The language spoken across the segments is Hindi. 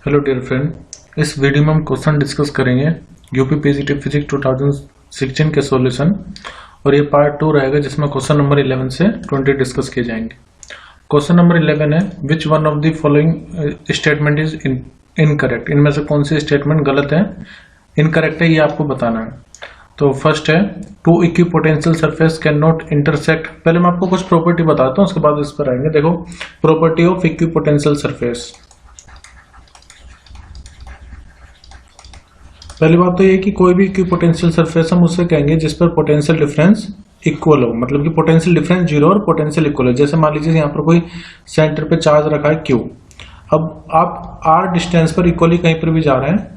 हेलो डियर फ्रेंड, इस वीडियो में हम क्वेश्चन डिस्कस करेंगे यूपी पीजीटी फिजिक्स 2016 के सॉल्यूशन। और ये पार्ट 2 रहेगा जिसमें क्वेश्चन नंबर 11 से 20 डिस्कस किए जाएंगे। क्वेश्चन नंबर 11 है which one of the following statement is incorrect. इनमें से कौन सी स्टेटमेंट गलत है, इनकरेक्ट है, ये आपको बताना है। तो फर्स्ट है two equipotential surface cannot intersect. पहले मैं आपको कुछ प्रॉपर्टी बताता हूँ, उसके बाद इस पर आएंगे। देखो, प्रॉपर्टी ऑफ इक्विपोटेंशियल सरफेस। पहली बात तो ये कि कोई भी इक्विपोटेंशियल सरफेस हम उससे कहेंगे जिस पर पोटेंशियल डिफरेंस इक्वल हो, मतलब कि पोटेंशियल डिफरेंस जीरो और पोटेंशियल इक्वल है। जैसे मान लीजिए यहाँ पर कोई सेंटर पे चार्ज रखा है Q, अब आप R डिस्टेंस पर इक्वली कहीं पर भी जा रहे हैं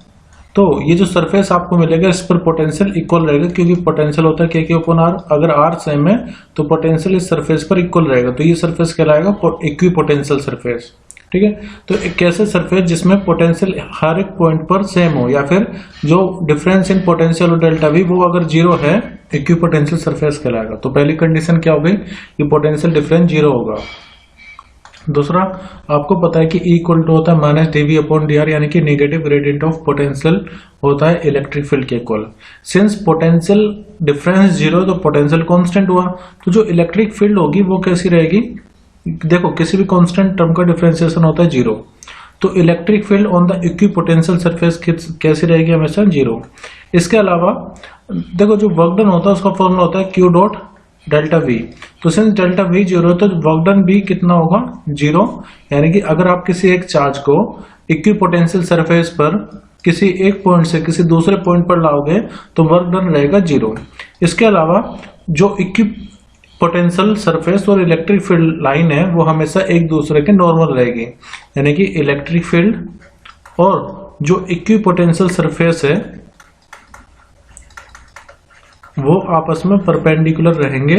तो ये जो सरफेस आपको मिलेगा इस पर पोटेंशियल इक्वल रहेगा, क्योंकि पोटेंशियल होता है K/R। अगर R सेम है तो पोटेंशियल इस सरफेस पर इक्वल रहेगा, तो ये सरफेस कहलाएगा इक्विपोटेंशियल सरफेस। ठीक है, तो एक ऐसे सरफेस जिसमें पोटेंशियल हर एक पॉइंट पर सेम हो, या फिर जो डिफरेंस इन पोटेंशियल और डेल्टा V वो अगर जीरो है, इक्विपोटेंशियल सरफेस कहलाएगा। तो पहली कंडीशन क्या हो गई कि पोटेंशियल डिफरेंस जीरो होगा। दूसरा, आपको पता है कि E इक्वल टू होता है माइनस dV/dr, यानी कि नेगेटिव ग्रेडियंट ऑफ पोटेंशियल होता है इलेक्ट्रिक फील्ड के equal. Since potential difference zero तो पोटेंशियल कांस्टेंट हुआ, तो जो इलेक्ट्रिक फील्ड होगी वो कैसी रहेगी। देखो, किसी भी कांस्टेंट टर्म का डिफरेंशिएशन होता है जीरो, तो electric field on the equipotential surface कैसी रहेगी, हमेशा जीरो। इसके अलावा देखो, जो वर्क डन होता है उसका फॉर्मूला होता है Q डॉट डेल्टा V। तो सिंस डेल्टा V जीरो है तो वर्क डन भी कितना होगा, जीरो। यानी कि अगर आप किसी एक चार्ज को इक्विपोटेंशियल सरफेस पर किसी एक पॉइंट से किसी दूसरे पॉइंट पर लाओगे तो वर्क डन रहेगा जीरो। इसके अलावा जो पोटेंशियल सरफेस और इलेक्ट्रिक फील्ड लाइन है वो हमेशा एक दूसरे के नॉर्मल रहेगी, यानी कि इलेक्ट्रिक फील्ड और जो इक्विपोटेंशियल सरफेस है वो आपस में परपेंडिकुलर रहेंगे।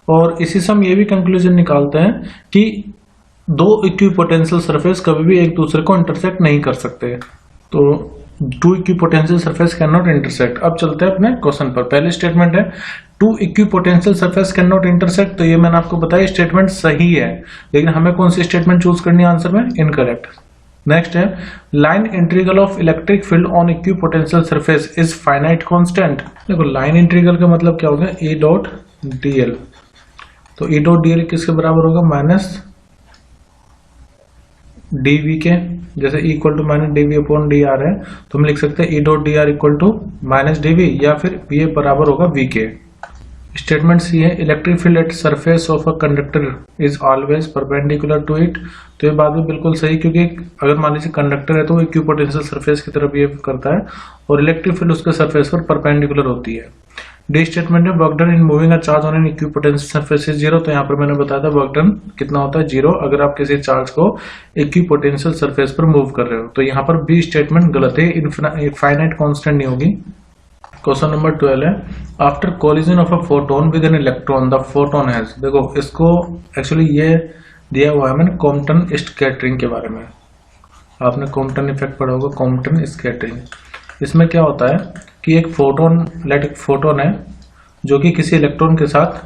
और इसी से हम ये भी कंक्लूजन निकालते हैं कि दो इक्विपोटेंशियल सरफेस कभी भी एक दूसरे को इंटरसेक्ट नहीं कर सकते। तो two equipotential surface cannot intersect. अब चलते हैं अपने क्वेश्चन पर। पहले स्टेटमेंट है two equipotential surface cannot intersect, तो ये मैंने आपको बताया स्टेटमेंट सही है, लेकिन हमें कौन सी स्टेटमेंट चूज करनी है आंसर में, इनकरेक्ट। नेक्स्ट है line integral of electric field on equipotential surface is finite constant. देखो, लाइन इंटीग्रल का मतलब क्या होगा, E डॉट dl। तो E डॉट dl किसके बराबर होगा, माइनस dV के। जैसे E equal to minus dV/dr है तो हम लिख सकते हैं E dot dr equal to minus dV, या फिर V बराबर होगा V के। स्टेटमेंट सी है electric field at surface of a conductor is always perpendicular to it. तो ये बात भी बिल्कुल सही, क्योंकि अगर मान लीजिए कंडक्टर है तो वो इक्विपोटेंशियल सरफेस की तरफ बिहेव करता है और इलेक्ट्रिक फील्ड उसके सरफेस पर परपेंडिकुलर होती है। डी स्टेटमेंट है work done in moving a charge on an equipotential surface is zero. तो यहाँ पर मैंने बताया था वर्क डन कितना होता है, जीरो, अगर आप किसी चार्ज को इक्विपोटेंशियल सरफेस पर मूव कर रहे हो। तो यहाँ पर बी स्टेटमेंट गलत है, इनफाइनाइट कांस्टेंट नहीं होगी। क्वेश्चन नंबर 12 है after collision of a photon with an electron the photon has. देखो, इसको एक्चुअली ये दिया हुआ है मैंने कॉम्पटन स्कैटरिंग के बारे में। आपने कॉम्पटन इफेक्ट पढ़ा होगा, कॉम्पटन स्कैटरिंग। इसमें क्या होता है कि एक फोटोन, इलेक्ट्रिक फोटोन है जो कि किसी इलेक्ट्रॉन के साथ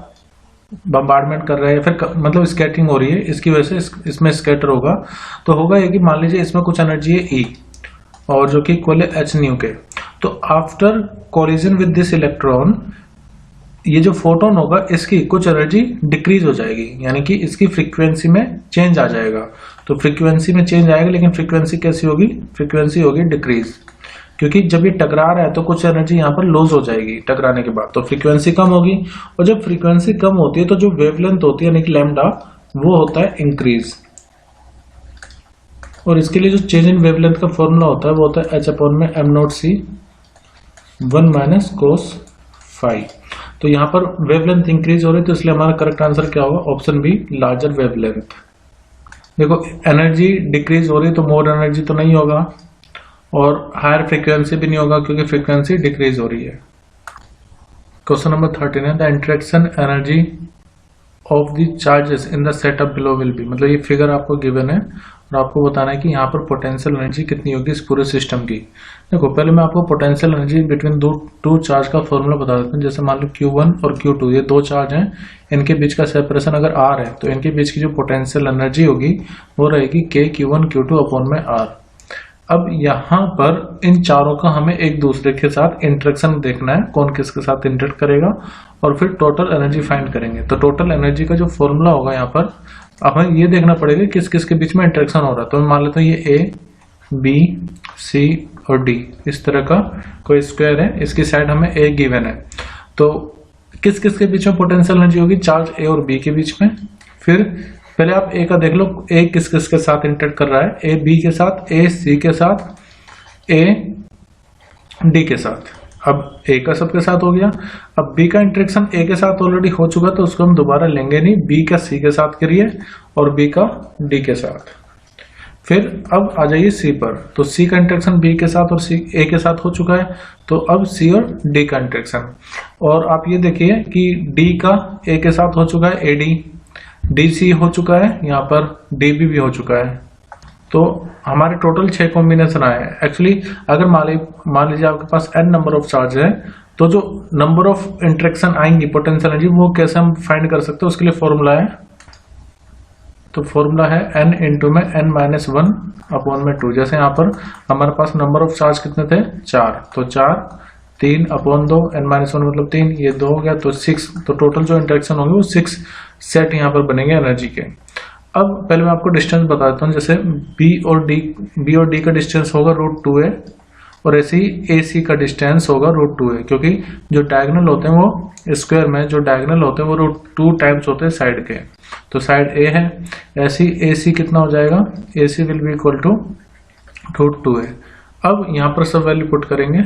बम्बार्डमेंट कर रहा है, फिर मतलब स्कैटरिंग हो रही है, इसकी वजह से इसमें स्कैटर होगा। तो होगा ये कि मान लीजिए इसमें कुछ एनर्जी है E और जो कि इक्वल है h न्यू के। तो after collision with this electron ये जो फोटोन होगा इसकी कुछ एनर्जी डिक्रीज हो जाएगी, यानी कि इसकी फ्रीक्वेंसी में चेंज आ जाएगा। तो फ्रीक्वेंसी में चेंज आएगा, लेकिन फ्रीक्वेंसी कैसी होगी, फ्रीक्वेंसी होगी डिक्रीज, क्योंकि जब ये टकरा रहा है तो कुछ एनर्जी यहाँ पर लूज हो जाएगी टकराने के बाद, तो फ्रीक्वेंसी कम होगी। और जब फ्रीक्वेंसी कम होती है तो जो वेवलेंथ होती है यानी कि लैम्डा, वो होता है इंक्रीज। और इसके लिए जो चेंज इन वेवलेंथ का फॉर्मूला होता है वो होता है H/m0c 1 माइनस कोस फाई। तो यहाँ पर वेवलेंथ इंक्रीज हो रही है, तो इसलिए हमारा करेक्ट आंसर क्या होगा, ऑप्शन बी, लार्जर वेवलेंथ। देखो, एनर्जी डिक्रीज हो रही है तो मोर एनर्जी तो नहीं होगा, और हायर फ्रीक्वेंसी भी नहीं होगा क्योंकि फ्रीक्वेंसी डिक्रीज हो रही है। क्वेश्चन नंबर 13 है the interaction energy of the charges in the setup below will be. मतलब ये फिगर आपको गिवन है और आपको बताना है कि यहाँ पर पोटेंशियल एनर्जी कितनी होगी इस पूरे सिस्टम की। देखो, पहले मैं आपको potential energy between two charge का फॉर्मूला बता देता हूँ। जैसे मान लो Q1 और Q2 ये दो चार्ज हैं, इनके बीच का सेपरेशन अगर R है तो इनके बीच की जो पोटेंशियल एनर्जी होगी वो रहेगी K Q1 Q2 अपॉन में R। अब यहाँ पर इन चारों का हमें एक दूसरे के साथ इंटरेक्शन देखना है, कौन किसके साथ इंटरेक्ट करेगा, और फिर टोटल एनर्जी फाइंड करेंगे। तो टोटल एनर्जी का जो फॉर्मूला होगा यहाँ पर हमें ये देखना पड़ेगा किस किस के बीच में इंटरेक्शन हो रहा है। तो मान लेते हैं ये ए, बी, सी और डी, इस तरह का कोई स्क्वायर है, इसकी साइड हमें ए गिवन है। तो किस किस के बीच में पोटेंशियल एनर्जी होगी, चार्ज ए और बी के बीच में। फिर पहले आप ए का देख लो, ए किस किस के साथ इंटरेक्ट कर रहा है, ए बी के साथ, ए सी के साथ, ए डी के साथ। अब ए का सबके साथ हो गया। अब बी का इंटरेक्शन ए के साथ ऑलरेडी हो चुका, तो उसको हम दोबारा लेंगे नहीं, बी का सी के साथ करिए और बी का डी के साथ। फिर अब आ जाइए सी पर, तो सी का इंटरेक्शन बी के साथ और सी ए के साथ हो चुका है, तो अब सी और डी का इंटरेक्शन। और आप ये देखिए कि डी का ए के साथ हो चुका है, एडी, डी सी हो चुका है, यहाँ पर डी बी भी हो चुका है। तो हमारे टोटल 6 कॉम्बिनेशन आए हैं। एक्चुअली अगर मान लीजिए आपके पास n नंबर ऑफ चार्ज है, तो जो नंबर ऑफ इंटरेक्शन आएंगी पोटेंशियल एनर्जी, वो कैसे हम फाइंड कर सकते हैं, उसके लिए फॉर्मूला है। तो फॉर्मूला है n इंटू में n माइनस 1 अपॉन में 2। जैसे यहाँ पर हमारे पास नंबर ऑफ चार्ज कितने थे, 4, तो 4, 3 अपॉन 2, n माइनस 1 मतलब 3, ये 2 हो गया, तो 6। तो टोटल जो इंटरेक्शन होगी वो 6 सेट यहाँ पर बनेंगे एनर्जी के। अब पहले मैं आपको डिस्टेंस बता देता हूँ। जैसे बी और डी का डिस्टेंस होगा √2a, और ऐसे ही ए सी का डिस्टेंस होगा √2a, क्योंकि जो डायगोनल होते हैं वो स्क्वायर में जो डायगोनल होते हैं वो √2 टाइम्स होते हैं साइड के। तो साइड ए है, ऐसी ए सी कितना हो जाएगा, A C will be equal to √2a। अब यहाँ पर सब वैल्यू पुट करेंगे।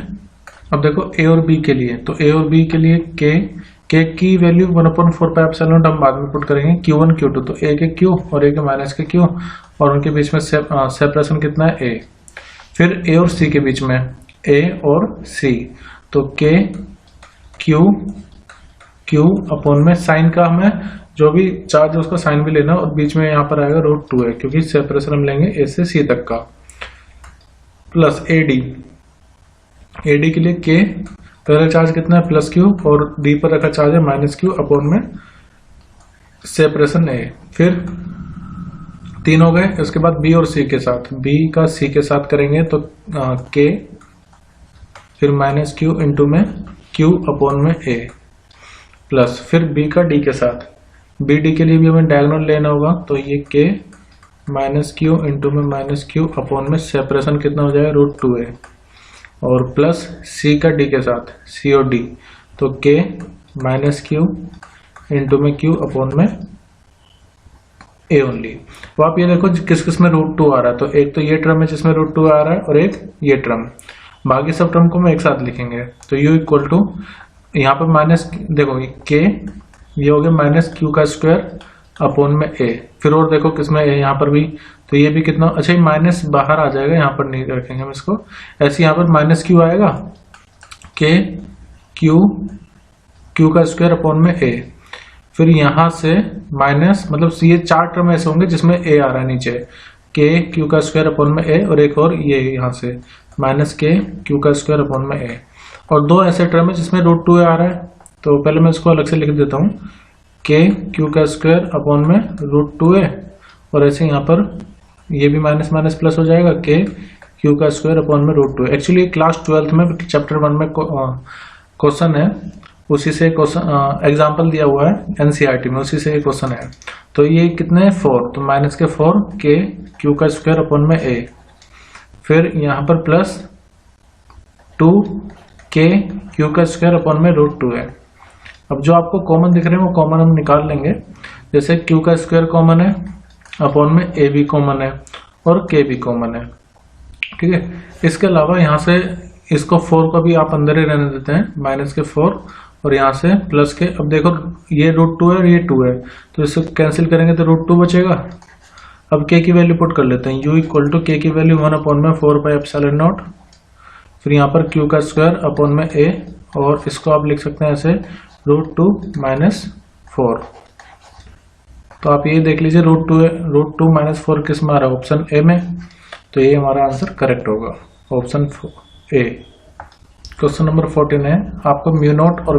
अब देखो ए और बी के लिए, तो ए और बी के लिए के की वैल्यू 1/4πε हम बाद में पुट करेंगे, Q1 Q2, तो ए के Q और ए के माइनस के Q, और उनके बीच में सेपरेशन कितना है, ए। फिर ए और सी के बीच में, ए और सी, तो के Q अपॉन में साइन का हमें जो भी चार्ज है उसका साइन भी लेना, और बीच में यहाँ पर आएगा √2a, क्योंकि सेपरेशन हम लेंगे ए से सी तक का, प्लस एडी के लिए के पहला चार्ज कितना है +Q, और डी पर रखा चार्ज है -Q अपॉन में सेपरेशन ए। फिर 3 हो गए। उसके बाद बी और सी के साथ, बी का सी के साथ करेंगे तो के, फिर -Q इंटू में Q अपॉन में ए, प्लस फिर बी का डी के साथ, बी डी के लिए भी हमें डायगोनल लेना होगा, तो ये के -Q इंटू में -Q अपॉन में सेपरेशन कितना हो जाएगा √2a, और प्लस सी का डी के साथ, सी और डी, तो के -Q इंटू में Q अपॉन में ए ओनली। तो आप ये देखो किस किस में √2 आ रहा है, तो एक तो ये टर्म है जिसमें √2 आ रहा है, और एक ये टर्म। बाकी सब टर्म को हम एक साथ लिखेंगे, तो U इक्वल टू यहाँ पर माइनस, देखो के ये हो गया -Q का स्क्वायर अपॉन में ए। फिर और देखो किसमें ए, यहाँ पर भी, तो ये भी कितना, अच्छा ये माइनस बाहर आ जाएगा, यहाँ पर नहीं रखेंगे हम इसको, ऐसे यहाँ पर -Q आएगा, के Q का स्क्वायर अपॉन में ए। फिर यहाँ से माइनस, मतलब ये 4 टर्म ऐसे होंगे जिसमें ए आ रहा है नीचे, के Q का स्क्वायर अपॉन में ए, और एक और ये यहाँ से -K Q का स्क्वायर अपॉन में ए, और 2 ऐसे टर्म है जिसमें √2a आ रहा है। तो पहले मैं इसको अलग से लिख देता हूँ, के Q का स्क्वायर अपॉन में √2a, और ऐसे यहाँ पर ये भी माइनस माइनस प्लस हो जाएगा, के Q का स्क्वायर अपॉन में √2। एक्चुअली क्लास 12th में चैप्टर 1 में क्वेश्चन है, उसी से क्वेश्चन एग्जाम्पल दिया हुआ है NCERT में, उसी से ये क्वेश्चन है। तो ये कितने 4, तो -4 के Q का स्क्वायर अपॉन में a, फिर यहाँ पर प्लस 2 के Q का स्क्वायर अपॉन में √2 है। अब जो आपको कॉमन दिख रहे हैं वो कॉमन हम निकाल लेंगे। जैसे Q का स्क्वायर कॉमन है, अपॉन में a भी कॉमन है, और k भी कॉमन है, ठीक है। इसके अलावा यहाँ से इसको 4 को भी आप अंदर ही रहने देते हैं, -4, और यहाँ से प्लस के। अब देखो ये √2 है और ये 2 है, तो इसको कैंसिल करेंगे तो √2 बचेगा। अब k की वैल्यू पुट कर लेते हैं, U इक्वल टू k की वैल्यू 1/4πε0, फिर यहाँ पर Q का स्क्वायर अपॉन में a, और इसको आप लिख सकते हैं ऐसे √2 - 4। तो आप ये देख लीजिए √2 - 4 किस में आ रहा है, ऑप्शन ए में, तो ये हमारा आंसर करेक्ट होगा, ऑप्शन ए। क्वेश्चन नंबर 14 है, आपको μ0 और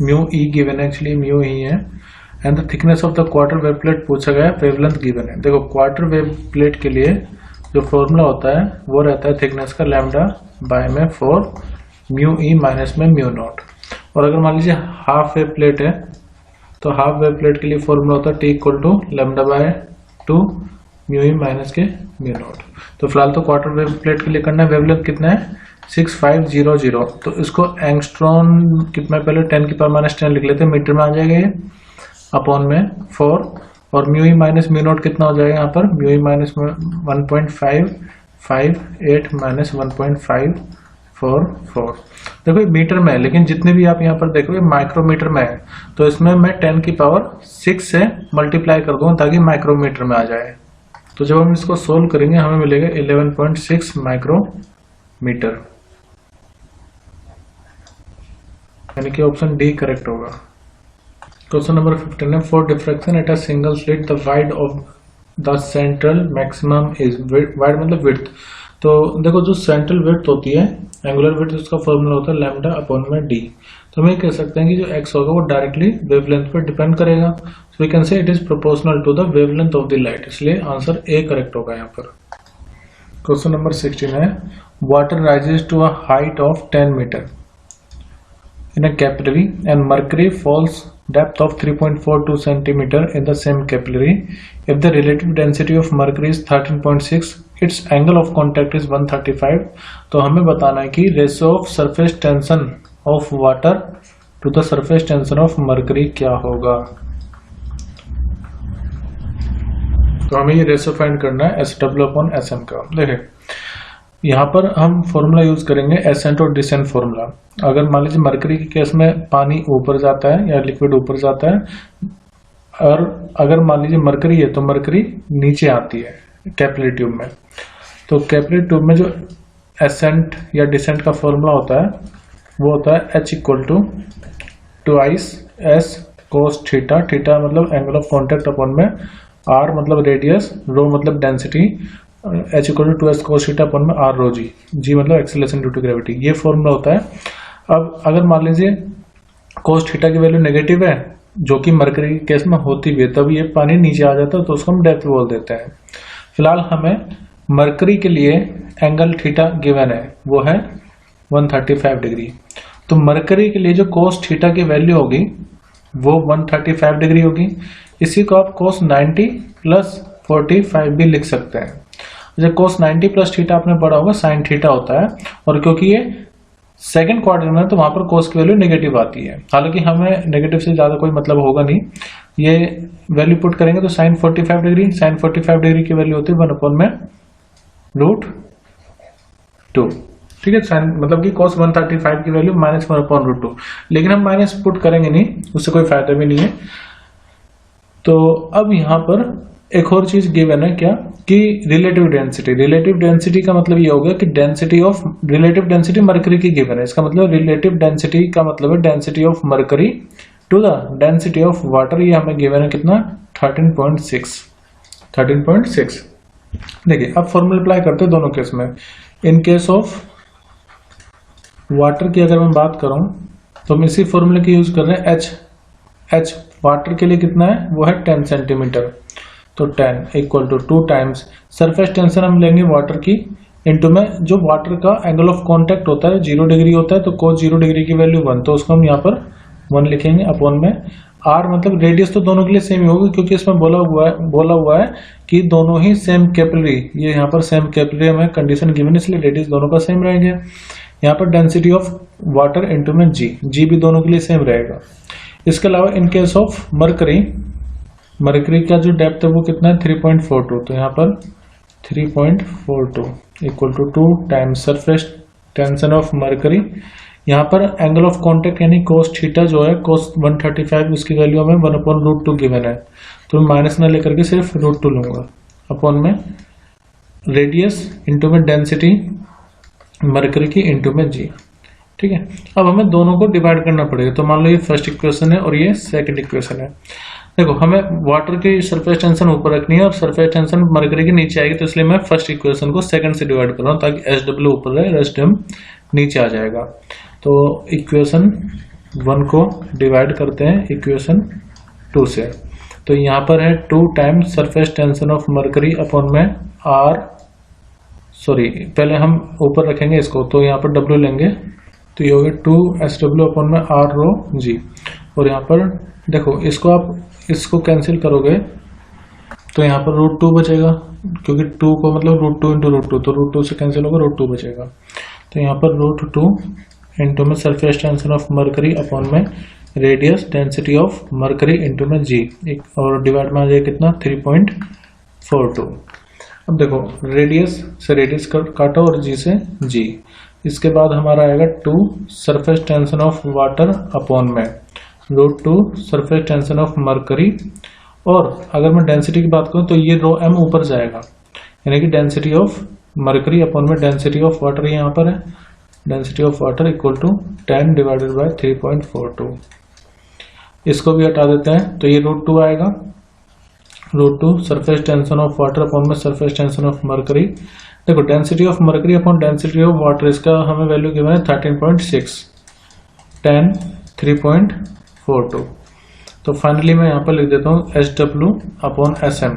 μe गिवन है, एक्चुअली μ ही है, and the thickness of the quarter wave plate पूछा गया है, वेवलेंथ गिवन है। देखो क्वार्टर वेव प्लेट के लिए जो फॉर्मूला होता है वो रहता है थिकनेस का लैम्डा बाय में 4 म्यू ई माइनस में म्यू नॉट। और अगर मान लीजिए हाफ वेव प्लेट है तो हाफ वेव प्लेट के लिए फॉर्मूला होता है T equal to lambda by 2 mu E minus के म्यू नॉट। तो फिलहाल तो क्वार्टर वेव प्लेट के लिए करना है, वेवलेंथ कितना है 6500, तो इसको एंगस्ट्रॉन कितना पहले 10 की पावर -10 लिख लेते हैं, मीटर में आ जाएगा ये, अपॉन में 4 और mu E minus mu naught कितना हो जाएगा यहाँ पर म्यू ई माइनस 1.558 माइनस 1.544। देखो ये मीटर में है, लेकिन जितने भी आप यहाँ पर देखोगे माइक्रोमीटर में है, तो इसमें मैं 10 की पावर 6 से मल्टीप्लाई कर दूंगा ताकि माइक्रोमीटर में आ जाए। तो जब हम इसको सोल्व करेंगे हमें मिलेगा 11.6 माइक्रोमीटर, यानी कि ऑप्शन डी करेक्ट होगा। क्वेश्चन नंबर 15 है, for diffraction at a single slit the wide of the central maximum is, wide मतलब विड्थ। तो देखो जो सेंट्रल विड्थ होती है एंगुलर विड्थ, उसका फॉर्मूला होता है लैम्डा अपॉन में डी। तो हम ये कह सकते हैं कि जो x होगा वो डायरेक्टली वेवलेंथ पर डिपेंड करेगा, so we can say it is proportional to the wavelength of the light, इसलिए आंसर ए करेक्ट होगा यहाँ पर। क्वेश्चन नंबर 16 है, water rises to a height of 10 metre in a capillary and mercury falls depth of 3.42 centimeter in the same capillary. If the relative density of mercury is 13.6, its angle of contact is 135. तो हमें बताना है कि ratio of surface tension of water to the surface tension of mercury क्या होगा। तो हमें ये रेशो फाइंड करना है SW/SM का। देखिए यहाँ पर हम फॉर्मूला यूज करेंगे एसेंट और डिसेंट फॉर्मूला। अगर मान लीजिए मरकरी के केस में पानी ऊपर जाता है या लिक्विड ऊपर जाता है, और अगर मान लीजिए मरकरी है तो मरकरी नीचे आती है कैपिलरी ट्यूब में। तो कैपिलरी ट्यूब में जो एसेंट या डिसेंट का फॉर्मूला होता है वो होता है H equal to twice S cos theta, theta मतलब एंगल ऑफ कॉन्टेक्ट अपॉन में R मतलब रेडियस, रो मतलब density, H equal to 2S cos theta upon में R रो जी, G मतलब एक्सेलरेशन ड्यू टू ग्रेविटी, ये फॉर्मूला होता है। अब अगर मान लीजिए cos थीटा की वैल्यू नेगेटिव है, जो कि मरकरी के केस में होती भी है, तब ये पानी नीचे आ जाता है, तो उसको हम डेप्थ बोल देते हैं। फिलहाल हमें मरकरी के लिए एंगल थीटा गिवन है, वो है 135 डिग्री। तो मरकरी के लिए जो cos थीटा की वैल्यू होगी वो 135 डिग्री होगी। इसी को आप cos 90 प्लस 45 भी लिख सकते हैं। जब cos 90 प्लस थीटा आपने पढ़ा होगा साइन थीटा होता है, और क्योंकि ये सेकंड क्वाड्रेंट में है तो वहां पर cos की वैल्यू नेगेटिव आती है। हालांकि हमें नेगेटिव से ज्यादा कोई मतलब होगा नहीं, ये वैल्यू पुट करेंगे तो साइन 45 डिग्री, साइन 45 डिग्री की वैल्यू होती है 1 में √2। ठीक है, साइन मतलब कि cos 135 की वैल्यू -1/√2, लेकिन हम माइनस पुट करेंगे नहीं, उससे कोई फायदा भी नहीं है। तो अब यहाँ पर एक और चीज गिवन है क्या कि रिलेटिव डेंसिटी। रिलेटिव डेंसिटी का मतलब ये होगा कि रिलेटिव डेंसिटी मरकरी की गिवन है, इसका मतलब रिलेटिव डेंसिटी का मतलब है density of mercury to the density of water. ये हमें गिवन है कितना 13.6। देखिए अब फॉर्मूला अप्लाई करते हैं दोनों केस में। इन केस ऑफ वाटर की अगर मैं बात करूं तो हम इसी फॉर्मूले की यूज कर रहे हैं। H वाटर के लिए कितना है, वो है 10 सेंटीमीटर, तो 10 equal to 2 times surface tension हम लेंगे वाटर की, इनटू में जो वाटर का एंगल ऑफ कांटेक्ट होता है 0 डिग्री होता है, तो cos 0 डिग्री की वैल्यू 1, तो उसको हम यहाँ पर 1 लिखेंगे अपॉन में R मतलब रेडियस तो दोनों के लिए सेम ही होगी, क्योंकि इसमें बोला हुआ है कि दोनों ही सेम कैपिलरी, ये यहाँ पर सेम कैपिलरी हमें कंडीशन गिवन, इसलिए रेडियस दोनों का सेम रहेंगे। यहाँ पर डेंसिटी ऑफ वाटर इनटू में जी भी दोनों के लिए सेम रहेगा। इसके अलावा इन केस ऑफ मरकरी का जो डेप्थ है वो कितना है 3.42, तो यहाँ पर 3.42 equal to 2 times surface tension of mercury. यहाँ पर एंगल ऑफ कांटेक्ट यानी cos थीटा जो है cos 135, उसकी वैल्यू हमें 1/√2 गिवन है, तो मैं माइनस ना लेकर के सिर्फ √2 लूंगा अपॉन में रेडियस इंटू में डेंसिटी मरकरी की इंटू में जी। ठीक है, अब हमें दोनों को डिवाइड करना पड़ेगा। तो मान लो ये फर्स्ट इक्वेशन है और ये सेकंड इक्वेशन है। देखो हमें वाटर की सरफेस टेंशन ऊपर रखनी है और सरफेस टेंशन मरकरी के नीचे आएगी, तो इसलिए मैं फर्स्ट इक्वेशन को सेकंड से डिवाइड कर रहा हूँ ताकि SW ऊपर रहे, SW नीचे आ जाएगा। तो इक्वेशन 1 को डिवाइड करते हैं इक्वेशन 2 से, तो यहाँ पर है 2 times surface tension of mercury upon में R सॉरी पहले हम ऊपर रखेंगे इसको, तो यहाँ पर W लेंगे तो ये हो गया 2SW अपॉन में R रो G। और यहाँ पर देखो इसको आप इसको कैंसिल करोगे तो यहाँ पर √2 बचेगा, क्योंकि 2 को मतलब √2 इंटू √2, तो √2 से कैंसिल होगा, √2 बचेगा। तो यहाँ पर √2 इंटू में surface tension of mercury upon में radius density of mercury into में G, और डिवाइड में आ जाएगा कितना 3.42। अब देखो रेडियस से रेडियस काटो और G से G। इसके बाद हमारा आएगा 2 surface tension of water upon में √2 सरफेस टेंशन ऑफ मरकरी। और अगर मैं डेंसिटी की बात करूं तो ये ρm ऊपर जाएगा, यानी कि डेंसिटी ऑफ मरकरी अपॉन में डेंसिटी ऑफ वाटर यहाँ पर है, density of water equal to 10 divided by 3.42। इसको भी हटा देते हैं तो ये √2 आएगा, √2 surface tension of water upon में सरफेस टेंशन ऑफ मरकरी। देखो density of mercury upon density of water, इसका हमें वैल्यू गिवन है 13.6, 10 3.42। तो फाइनली मैं यहाँ पर लिख देता हूँ SW अपॉन SM।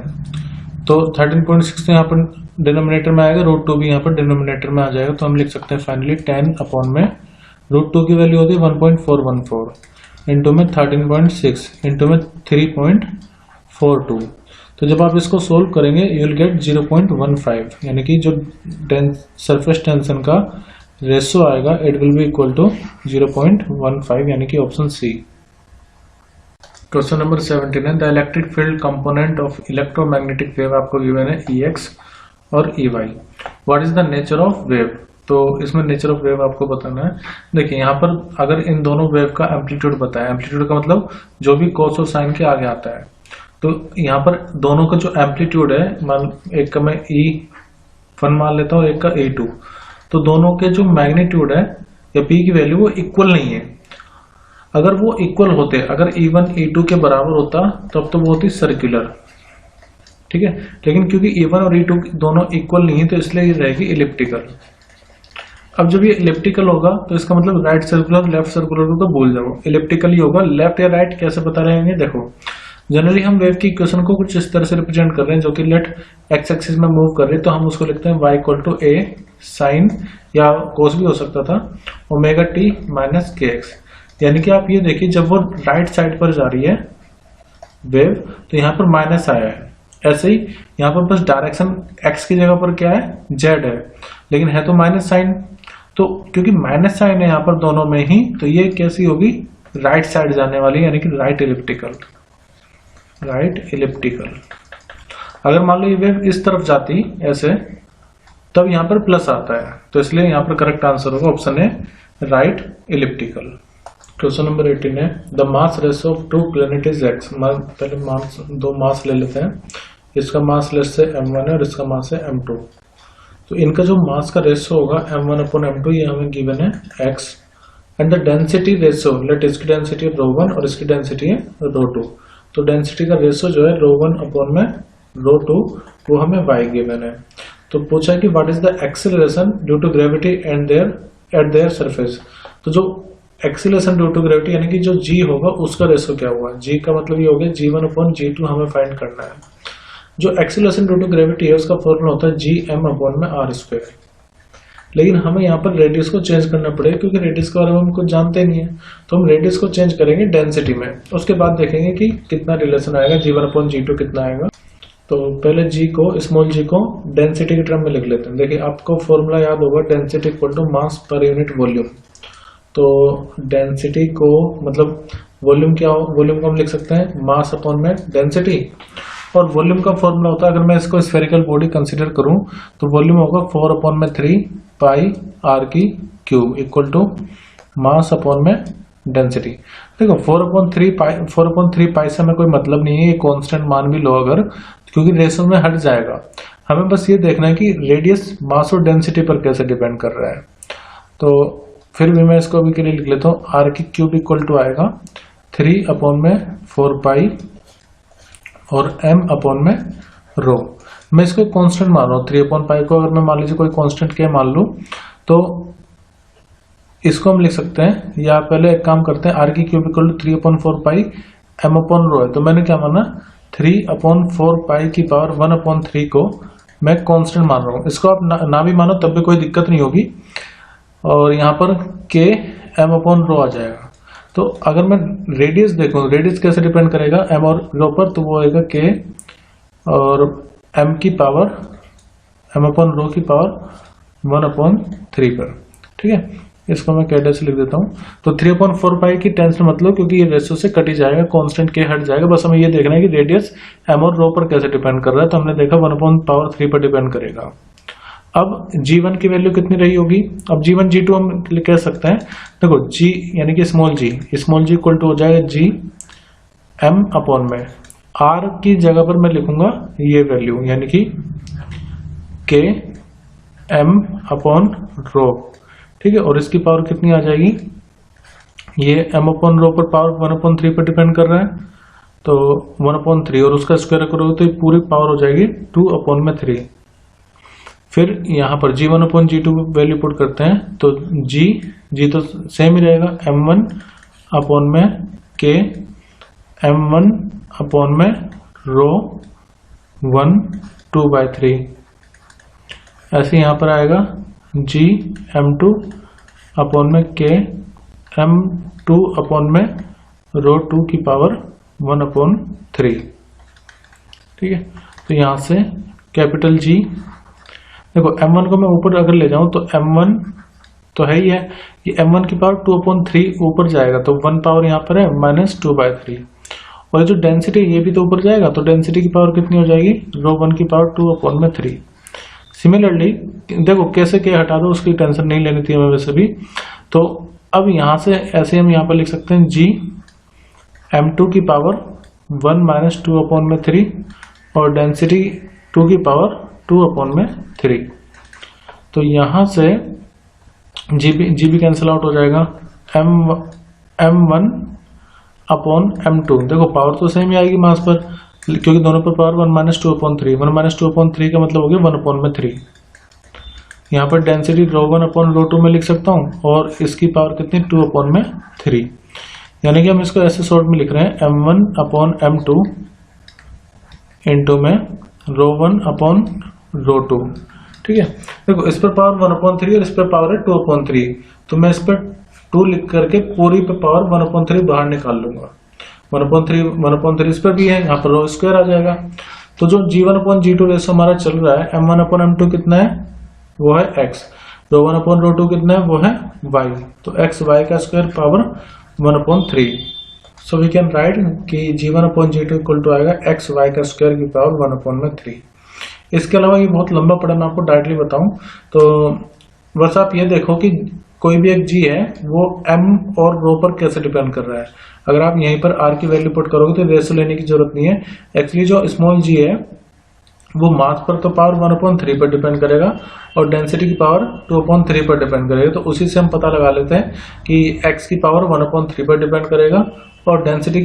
तो 13.6 तो यहाँ पर डिनोमिनेटर में आएगा, √2 भी यहाँ पर डिनोमिनेटर में आ जाएगा, तो हम लिख सकते हैं फाइनली 10 अपॉन में √2 की वैल्यू होती है 1.414 इंटू में 13.6 इंटू में 3.42। तो जब आप इसको सोल्व करेंगे यू विल गेट 0.15, यानी कि जो सरफेस टेंशन का रेशो आएगा it will be equal to 0.15, यानी कि ऑप्शन सी। क्वेश्चन नंबर 17 है the electric field component of electromagnetic wave आपको गिवन है EX और EY। What is the nature of wave? तो इसमें नेचर ऑफ वेव आपको बताना है। देखिए यहाँ पर अगर इन दोनों वेव का एम्पलीट्यूड बताया, एम्पलीट्यूड का मतलब जो भी कॉस और साइन के आगे आता है, तो यहाँ पर दोनों का जो एम्पलीट्यूड है, मान एक का मैं E1 मान लेता हूँ, एक का E2, तो दोनों के जो मैग्नीट्यूड है या P की वैल्यू वो इक्वल नहीं है। अगर वो इक्वल होते, अगर E1 E2 के बराबर होता तब तो वो होती सर्कुलर, ठीक है, लेकिन क्योंकि E1 और E2 दोनों इक्वल नहीं है तो इसलिए ये रहेगी इलिप्टिकल। अब जब ये इलिप्टिकल होगा तो इसका मतलब राइट सर्कुलर लेफ्ट सर्कुलर को तो भूल जाओ, इलिप्टिकल ही होगा। लेफ्ट या राइट कैसे बता रहे हैं? देखो जनरली हम वेव की इक्वेशन को कुछ इस तरह से रिप्रेजेंट कर रहे हैं, जो कि लेट एक्स एक्सिस में मूव कर रहे हैं, तो हम उसको लिखते हैं y equal to a sine या कोस भी हो सकता था ओमेगा t माइनस kx। यानी कि आप ये देखिए जब वो राइट साइड पर जा रही है वेव तो यहाँ पर माइनस आया है, ऐसे ही यहाँ पर बस डायरेक्शन x की जगह पर क्या है z है, लेकिन है तो माइनस साइन। तो क्योंकि माइनस साइन है यहाँ पर दोनों में ही, तो ये कैसी होगी राइट साइड जाने वाली, यानी कि राइट इलिप्टिकल। Right elliptical. अगर मान लो ये वेव इस तरफ जाती ऐसे, तब यहाँ पर प्लस आता है, तो इसलिए यहाँ पर करेक्ट आंसर होगा ऑप्शन है राइट इलिप्टिकल। क्वेश्चन नंबर 18 है the mass ratio of two planet is x। पहले दो मास ले लेते हैं, इसका मास लेस से m1 है और इसका मास है m2। तो इनका जो मास का रेशो होगा m1 अपॉन m2, ये हमें गिवन है x। And the density ratio, let इसकी डेंसिटी ρ1 और इसकी डेंसिटी है ρ2। तो डेंसिटी का रेशो जो है ρ1 अपॉन में ρ2 वो हमें y गिवन है। तो पूछा है कि what is the acceleration due to gravity and at their surface. तो जो एक्सेलरेशन ड्यू टू ग्रेविटी यानी कि जो g होगा उसका रेशो क्या होगा, g का मतलब ये हो गया g1 अपॉन g2 हमें फाइंड करना है। जो एक्सेलरेशन ड्यू टू ग्रेविटी है उसका फॉर्मूला होता है gm अपॉन में r स्क्वायर। लेकिन हमें यहाँ पर रेडियस को चेंज करना पड़ेगा, क्योंकि रेडियस के बारे में हम कुछ जानते नहीं है, तो हम रेडियस को चेंज करेंगे डेंसिटी में। उसके बाद देखेंगे कि कितना रिलेशन आएगा, g1 अपॉन g2 कितना आएगा। तो पहले g को, स्मॉल g को डेंसिटी के टर्म में लिख लेते हैं। देखिए आपको फॉर्मूला याद होगा, density equal to mass per unit volume. तो डेंसिटी को मतलब वॉल्यूम क्या हो, वॉल्यूम को हम लिख सकते हैं मास अपॉन में डेंसिटी, और वॉल्यूम का फॉर्मूला होता है, अगर मैं इसको स्फेरिकल बॉडी कंसीडर करूं तो वॉल्यूम होगा 4 अपॉन में 3 पाई r की cube equal to mass upon में डेंसिटी। देखो 4 अपॉन 3 पाई से हमें कोई मतलब नहीं है, ये कांस्टेंट मान भी लो अगर, क्योंकि रेशो में हट जाएगा। हमें बस ये देखना है कि रेडियस मास और डेंसिटी पर कैसे डिपेंड कर रहा है। तो फिर भी मैं इसको अभी के लिए लिख लेता हूँ, r की क्यूब इक्वल टू आएगा 3 अपॉन में 4 पाई और m अपॉन में रो। मैं इसको कांस्टेंट मान रहा हूँ, 3 अपॉन पाई को अगर मैं मान लीजिए कोई कांस्टेंट क्या मान लूँ, तो इसको हम लिख सकते हैं, या पहले एक काम करते हैं, r की cube equal to 3 upon 4 pi m upon rho है, तो मैंने क्या माना 3 अपॉन 4 पाई की पावर 1 अपॉन 3 को मैं कांस्टेंट मान रहा हूँ, इसको आप ना भी मानो तब भी कोई दिक्कत नहीं होगी। और यहाँ पर के एम अपॉन रो आ जाएगा। तो अगर मैं रेडियस देखूँ, रेडियस कैसे डिपेंड करेगा एम और रो पर, तो वो आएगा के और एम की पावर, एम अपॉन रो की पावर 1/3 पर। ठीक है, इसको मैं कैडे से लिख देता हूँ। तो 3/4 पाई की टेंशन मतलब, क्योंकि ये रेशो से कट ही जाएगा, कांस्टेंट के हट जाएगा। बस हमें ये देखना है कि रेडियस एम और रो पर कैसे डिपेंड कर रहा है। तो हमने देखा 1/3 पर डिपेंड करेगा। अब G1 की वैल्यू कितनी रही होगी? अब G1 G2 हम कह सकते हैं, देखो G यानी कि स्मॉल g इक्वल टू हो जाएगा G M अपॉन में R की जगह पर मैं लिखूंगा ये वैल्यू, यानी कि K M अपॉन रो। ठीक है, और इसकी पावर कितनी आ जाएगी? ये M अपॉन रो पर पावर 1/3 पर डिपेंड कर रहा है, तो 1/3 और उसका स्क्वायर करोगे तो पूरी पावर हो जाएगी 2/3। फिर यहाँ पर G1 upon G2 value put करते हैं, तो G तो सेम ही रहेगा, M1 अपॉन में K M1 अपॉन में रो 1 2/3। ऐसे यहाँ पर आएगा G M2 अपॉन में K M2 अपॉन में रो 2 की पावर 1/3। ठीक है, तो यहाँ से कैपिटल G, देखो M1 को मैं ऊपर अगर ले जाऊं तो M1 तो है ही है, ये M1 की पावर 2/3 ऊपर जाएगा, तो 1 पावर यहाँ पर है -2/3। और जो डेंसिटी ये भी तो ऊपर जाएगा, तो डेंसिटी की पावर कितनी हो जाएगी? रो 1 की पावर 2/3। सिमिलरली देखो कैसे के हटा दो, उसकी टेंशन नहीं लेनी थी हमें वैसे भी। तो अब यहाँ से ऐसे हम यहाँ पर लिख सकते हैं G M2 की पावर 1 -2/3 और डेंसिटी 2 की पावर 2/3। तो यहां से जीबी कैंसिल आउट हो जाएगा, M1 अपॉन M2। देखो पावर तो सेम ही आएगी मास पर, क्योंकि दोनों पर पावर 1 -2/3। 1 -2/3 का मतलब हो गया 1/3। यहाँ पर डेंसिटी रो 1 अपॉन रो 2 में लिख सकता हूँ, और इसकी पावर कितनी 2/3। यानी कि हम इसको ऐसे शॉर्ट में लिख रहे हैं M1 अपॉन M2 इंटू में रो 1 अपॉन रो 2। ठीक है, देखो इस पर पावर 1/3 और इस पर पावर है 2/3, तो मैं इस पर 2 लिख करके पूरी पे पावर 1/3 बाहर निकाल लूंगा। 1/3 इस पर भी है, यहाँ पर रो स्क्वायर आ जाएगा। तो जो G1 अपॉन G2 रेशो हमारा चल रहा है, M1 अपॉन M2 कितना है? वो है x। रो 1 अपॉन रो 2 कितना है? वो है y। तो x y का square power 1/3। So we can write कि G1 upon G2 equal to आएगा x y का स्क्वायर की पावर 1/3। इसके अलावा ये बहुत लंबा पढ़ा, मैं आपको डायरेक्टली बताऊं तो बस आप ये देखो कि कोई भी एक G है वो M और रो पर कैसे डिपेंड कर रहा है। अगर आप यहीं पर R की वैल्यू पुट करोगे तो रेशो लेने की जरूरत नहीं है। एक्चुअली जो स्मॉल g है वो मास पर तो पावर 1/3 पर डिपेंड करेगा और डेंसिटी की पावर 2/3 पर डिपेंड करेगा। तो उसी से हम पता लगा लेते हैं कि x की पावर 1/3 पर डिपेंड करेगा और डेंसिटी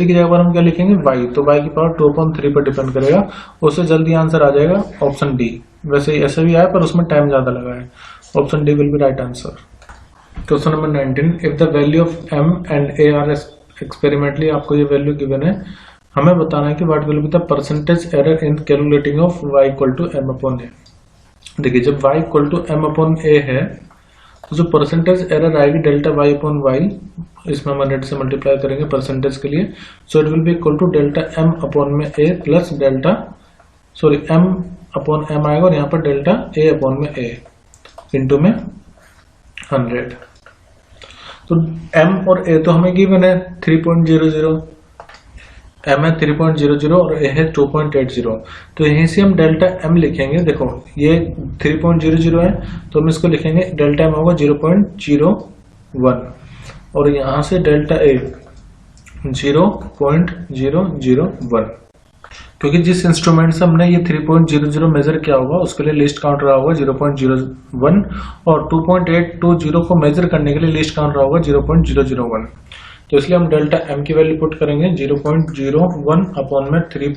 की जगह पर हम क्या लिखेंगे? y। तो y की पावर 2/3 पर डिपेंड करेगा। उससे जल्दी आंसर आ जाएगा ऑप्शन डी। वैसे ऐसे भी आया पर उसमें टाइम ज्यादा लगा है। Option D will be right answer. Question number 19, if the value of m and a are experimentally, आपको ये वैल्यू गिवन है, हमें बताना है कि what will be the percentage error in calculating of y equal to m upon a। देखिए जब y equal to m upon a है तो जो परसेंटेज एरर आएगी डेल्टा y अपॉन y, इसमें हम 100 से मल्टीप्लाई करेंगे परसेंटेज के लिए। So it will be equal to delta m upon में a plus delta m upon m आएगा और यहाँ पर डेल्टा a अपॉन में a इंटू में 100। तो m और a तो हमें गिवन है 3.00, m है 3.00 और a है 2.80। तो यहीं से हम डेल्टा m लिखेंगे। देखो ये 3.00 है तो हम इसको लिखेंगे डेल्टा m होगा 0.01 और यहाँ से डेल्टा a 0.001, क्योंकि जिस इंस्ट्रूमेंट से हमने ये 3.00 मेजर किया होगा उसके लिए लिस्ट काउंट रहा होगा 0.01 और 2.820 को मेजर करने के लिए लिस्ट काउंट रहा होगा 0.001। तो इसलिए हम डेल्टा m की वैल्यू पुट करेंगे 0.01 अपॉन में 3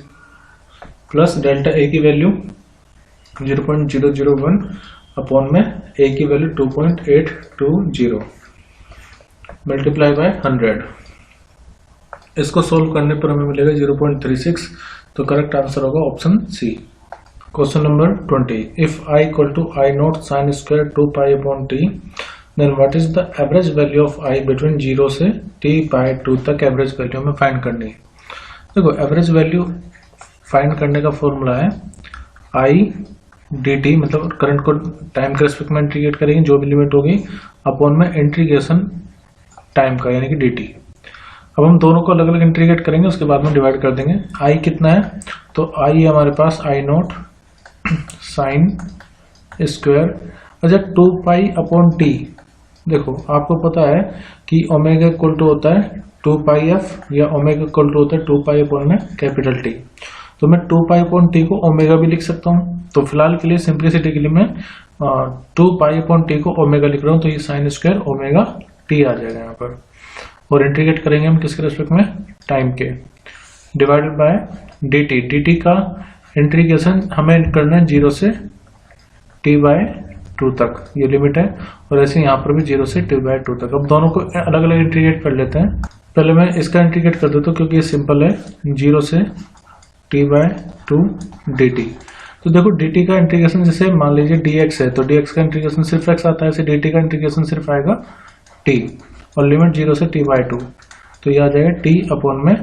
प्लस डेल्टा a की वैल्यू 0.001 अपॉन में a की वैल्यू 2.820 मल्टीप्लाई बाय 100। इसको सोल्व करने पर हमें मिलेगा 0.36। तो करेक्ट आंसर होगा option C. Question number 20, if I equal to I naught sine square 2 pi upon t, then what is the average value of I between 0 से t बाय 2 तक एवरेज वैल्यू हमें फाइंड करनी है। देखो एवरेज वैल्यू फाइंड करने का फॉर्मूला है आई डी टी, मतलब करंट को टाइम के रेस्पेक्ट में इंटीग्रेट करेंगे जो भी लिमिट होगी अपॉन में इंटीग्रेशन टाइम का यानी कि डी टी। अब हम दोनों को अलग अलग इंटीग्रेट करेंगे, उसके बाद में डिवाइड कर देंगे। आई कितना है, तो आई है हमारे पास आई नॉट साइन स्क्वायर, अच्छा 2 पाई अपॉन टी। देखो आपको पता है कि ओमेगा इक्वल टू होता है 2 पाई एफ या ओमेगा इक्वल टू होता है 2 पाई अपॉन में कैपिटल टी। तो मैं 2 पाई अपॉन टी को ओमेगा भी लिख सकता हूँ। तो फिलहाल के लिए सिंप्लिसिटी के लिए मैं 2 पाई अपॉन टी को ओमेगा लिख रहा हूँ, तो ये साइन स्क्वायर ओमेगा टी आ जाएगा यहाँ पर। और इंटीग्रेट करेंगे हम किसके रेस्पेक्ट में, टाइम के, divided by D T. D T का इंटीग्रेशन हमें करना है 0 से t बाय 2 तक, ये लिमिट है। और ऐसे यहाँ पर भी 0 से t बाय 2 तक। अब दोनों को अलग अलग इंटीग्रेट कर लेते हैं। पहले मैं इसका इंटीग्रेट कर देता हूँ क्योंकि ये सिंपल है, 0 से t बाय 2 dt। तो देखो dt का इंटीग्रेशन जैसे मान लीजिए dx है, तो dx का इंटीग्रेशन सिर्फ x आता है, ऐसे dt का इंटीग्रेशन सिर्फ आएगा t, और लिमिट 0 से t बाय 2, तो ये आ जाएगा t अपॉन में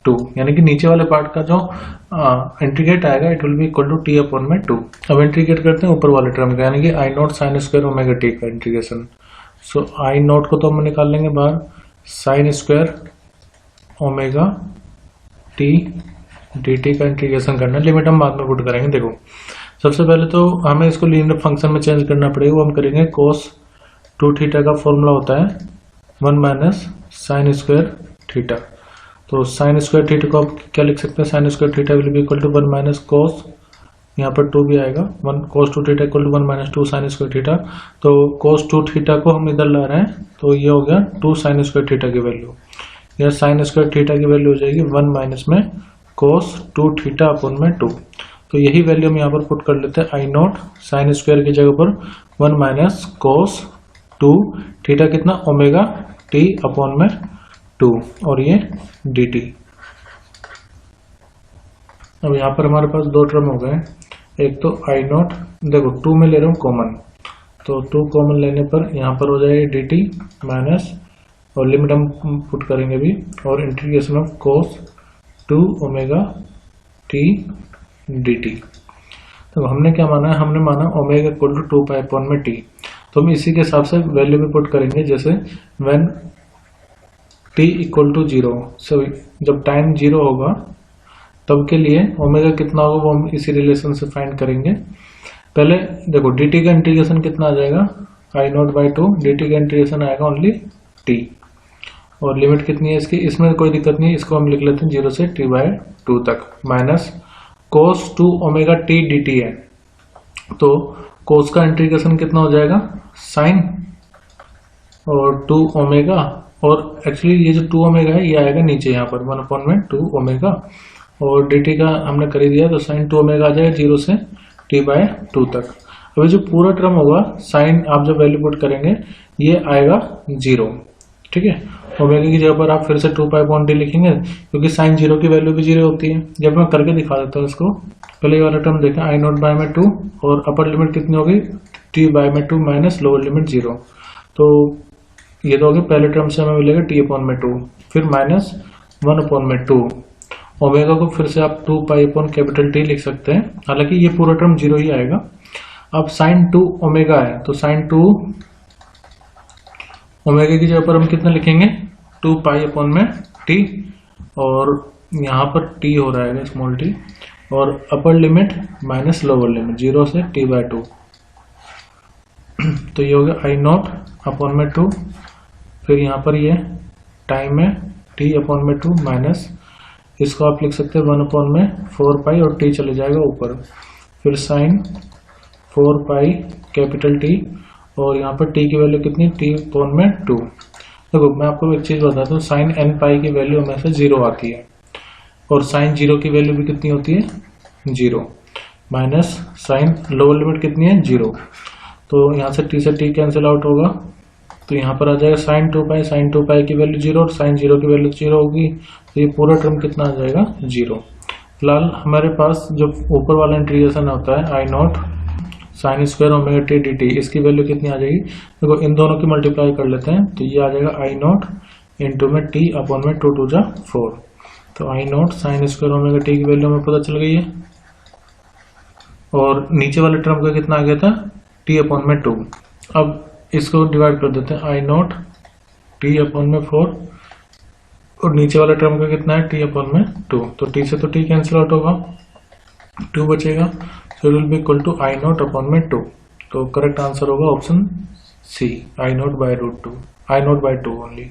2, यानी कि नीचे वाले पार्ट का जो इंटीग्रेट आएगा it will be equal to t upon में 2। अब इंटीग्रेट करते हैं ऊपर वाले टर्म का, यानी कि I naught sine square omega T का इंटीग्रेशन। सो आई नॉट को तो हम निकाल लेंगे बाहर, sine square omega T D T का इंटीग्रेशन करना, लिमिट हम बाद में पुट करेंगे। देखो सबसे पहले तो हमें इसको लीनियर फंक्शन में चेंज करना पड़ेगा, वो हम करेंगे cos 2 थीटा का फॉर्मूला होता है 1 माइनस साइन स्क्वायर थीटा। तो साइन स्क्वायर थीटा को आप क्या लिख सकते हैं, sine square theta will be equal to 1 minus cos, यहाँ पर 2 भी आएगा, 1 cos 2 theta equal to 1 minus 2 sine square theta. तो cos 2 थीटा को हम इधर ला रहे हैं, तो ये हो गया 2 साइन स्क्वायर थीटा की वैल्यू। यह साइन स्क्वायर थीटा की वैल्यू हो जाएगी 1 माइनस में cos 2 थीटा अपॉन में 2। तो यही वैल्यू हम यहाँ पर पुट कर लेते हैं, आई नॉट साइन स्क्वायर की जगह पर 1 माइनस cos 2 थीटा कितना ओमेगा टी अपॉन में 2, और ये dt। अब यहाँ पर हमारे पास दो टर्म हो गए, एक तो आई नॉट, देखो 2 में ले रहा हूँ कॉमन, तो 2 कॉमन लेने पर यहाँ पर हो जाएगा dt माइनस, और लिमिट हम पुट करेंगे भी, और integration of cos 2 omega t dt। तो हमने क्या माना है, हमने माना omega equal to 2 pi upon में t। तो हम इसी के हिसाब से वैल्यू भी पुट करेंगे, जैसे व्हेन t इक्वल टू 0, सो जब टाइम 0 होगा तब के लिए ओमेगा कितना होगा वो हम इसी रिलेशन से फाइंड करेंगे। पहले देखो dt का इंटीग्रेशन कितना आ जाएगा, आई नॉट बाई 2, dt का इंटीग्रेशन आएगा ओनली t, और लिमिट कितनी है इसकी, इसमें कोई दिक्कत नहीं है, इसको हम लिख लेते हैं 0 से t बाय 2 तक, minus cos 2 omega t dt है। तो cos का इंटीग्रेशन कितना हो जाएगा, साइन और 2 ओमेगा, और एक्चुअली ये जो 2 ओमेगा है ये आएगा नीचे यहाँ पर 1 अपॉन में 2 ओमेगा, और dt का हमने कर ही दिया, तो साइन 2 ओमेगा आ जाएगा 0 से t बाय 2 तक। अभी जो पूरा टर्म होगा साइन आप जब वैल्यू पुट करेंगे ये आएगा 0, ठीक है। ओमेगा की जगह पर आप फिर से 2 पाई अपॉन टी लिखेंगे, क्योंकि साइन 0 की वैल्यू भी 0 होती है। जब मैं करके दिखा देता हूँ इसको, पहले ये वाला टर्म देखें, आई नॉट बाय में 2, और अपर लिमिट कितनी होगी t बाय में 2 माइनस लोअर लिमिट 0। तो ये तो होगी पहले टर्म से हमें मिलेगा t अपॉन में 2, फिर माइनस 1 अपॉन में 2, ओमेगा को फिर से आप 2 पाई अपॉन कैपिटल टी लिख सकते हैं, हालांकि ये पूरा टर्म 0 ही आएगा। अब साइन 2 ओमेगा है, तो साइन 2 ओमेगा की जगह पर हम कितना लिखेंगे 2 पाई अपॉन में टी, और यहाँ पर टी हो रहा है स्मॉल टी, और upper limit minus lower limit 0 से t बाय 2। तो ये हो गया आई नॉट अपॉन में 2, फिर यहाँ पर ये टाइम है t अपॉन में 2 माइनस, इसको आप लिख सकते हैं 1 अपॉन में 4 पाई, और t चले जाएगा ऊपर, फिर साइन 4 पाई कैपिटल T, और यहाँ पर t की वैल्यू कितनी, t अपॉन में 2। देखो मैं आपको एक चीज बताता हूँ, साइन n पाई की वैल्यू में से 0 आती है, और साइन 0 की वैल्यू भी कितनी होती है 0, माइनस साइन लोअर लिमिट कितनी है 0, तो यहाँ से t कैंसिल आउट होगा, तो यहाँ पर आ जाएगा साइन 2 पाई की वैल्यू 0, और साइन 0 की वैल्यू 0 होगी, तो ये पूरा टर्म कितना आ जाएगा 0। फिलहाल हमारे पास जो ऊपर वाला इंटीग्रेशन होता है I naught sine square omega T D T, इसकी वैल्यू कितनी आ जाएगी, देखो इन दोनों की मल्टीप्लाई कर लेते हैं तो ये आ जाएगा आई नॉट इंटू में टी अपॉन में 2 2 4। तो I naught sine square omega T की वैल्यू हमें पता चल गई है, और नीचे वाले टर्म का कितना आ गया था, टी अपॉन में 2। अब इसको डिवाइड कर देते हैं, आई नॉट टी अपॉन में 4 और नीचे वाला टर्म का कितना है, टी अपॉन में 2। तो टी से तो टी कैंसिल आउट होगा, 2 बचेगा, so it will be equal to I naught upon में 2। तो करेक्ट आंसर होगा option C, I naught by root 2, I naught by 2 only.